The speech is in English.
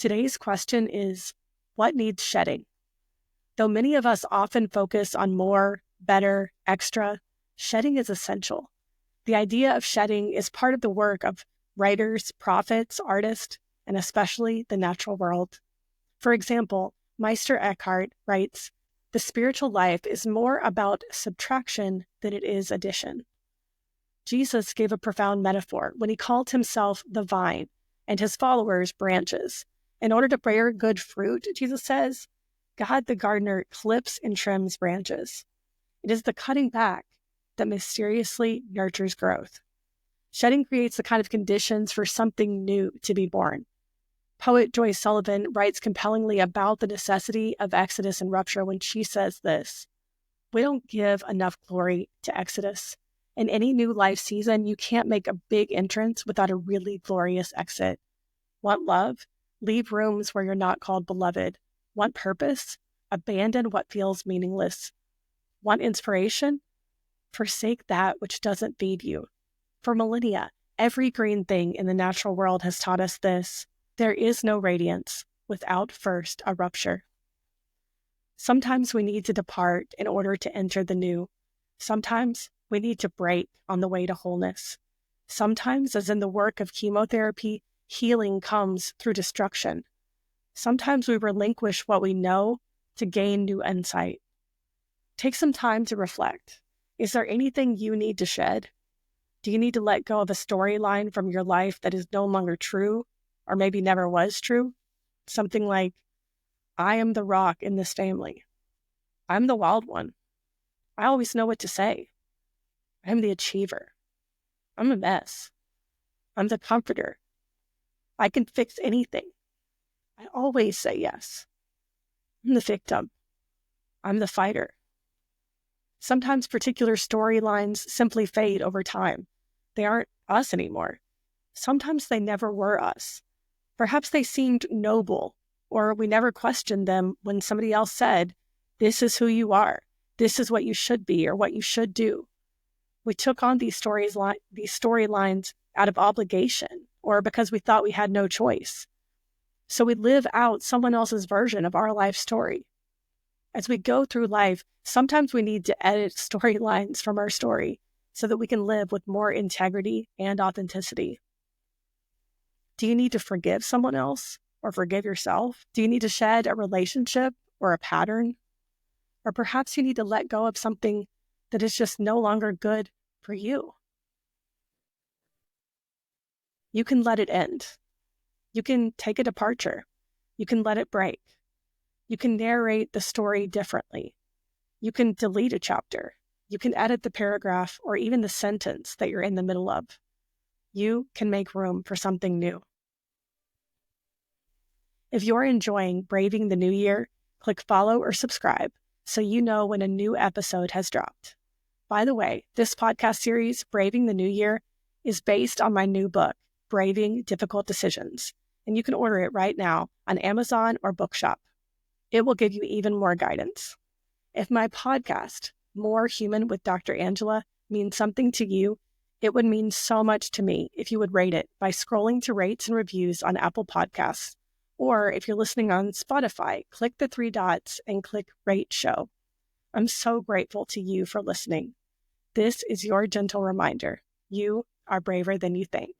Today's question is, what needs shedding? Though many of us often focus on more, better, extra, shedding is essential. The idea of shedding is part of the work of writers, prophets, artists, and especially the natural world. For example, Meister Eckhart writes, "The spiritual life is more about subtraction than it is addition." Jesus gave a profound metaphor when he called himself the vine and his followers branches. In order to bear good fruit, Jesus says, God the gardener clips and trims branches. It is the cutting back that mysteriously nurtures growth. Shedding creates the kind of conditions for something new to be born. Poet Joyce Sullivan writes compellingly about the necessity of Exodus and Rupture when she says this: "We don't give enough glory to Exodus. In any new life season, you can't make a big entrance without a really glorious exit. Want love? Leave rooms where you're not called beloved. Want purpose? Abandon what feels meaningless. Want inspiration? Forsake that which doesn't feed you." For millennia, every green thing in the natural world has taught us this: there is no radiance without first a rupture. Sometimes we need to depart in order to enter the new. Sometimes we need to break on the way to wholeness. Sometimes, as in the work of chemotherapy, healing comes through destruction. Sometimes we relinquish what we know to gain new insight. Take some time to reflect. Is there anything you need to shed? Do you need to let go of a storyline from your life that is no longer true, or maybe never was true? Something like, I am the rock in this family. I'm the wild one. I always know what to say. I'm the achiever. I'm a mess. I'm the comforter. I can fix anything. I always say yes. I'm the victim. I'm the fighter. Sometimes particular storylines simply fade over time. They aren't us anymore. Sometimes they never were us. Perhaps they seemed noble, or we never questioned them when somebody else said, "This is who you are. This is what you should be or what you should do." We took on these storylines out of obligation or because we thought we had no choice. So we live out someone else's version of our life story. As we go through life, sometimes we need to edit storylines from our story so that we can live with more integrity and authenticity. Do you need to forgive someone else or forgive yourself? Do you need to shed a relationship or a pattern? Or perhaps you need to let go of something that is just no longer good for you. You can let it end. You can take a departure. You can let it break. You can narrate the story differently. You can delete a chapter. You can edit the paragraph or even the sentence that you're in the middle of. You can make room for something new. If you're enjoying Braving the New Year, click follow or subscribe so you know when a new episode has dropped. By the way, this podcast series, Braving the New Year, is based on my new book, Braving Difficult Decisions, and you can order it right now on Amazon or Bookshop. It will give you even more guidance. If my podcast, More Human with Dr. Angela, means something to you, it would mean so much to me if you would rate it by scrolling to rates and reviews on Apple Podcasts. Or if you're listening on Spotify, click the 3 dots and click Rate Show. I'm so grateful to you for listening. This is your gentle reminder. You are braver than you think.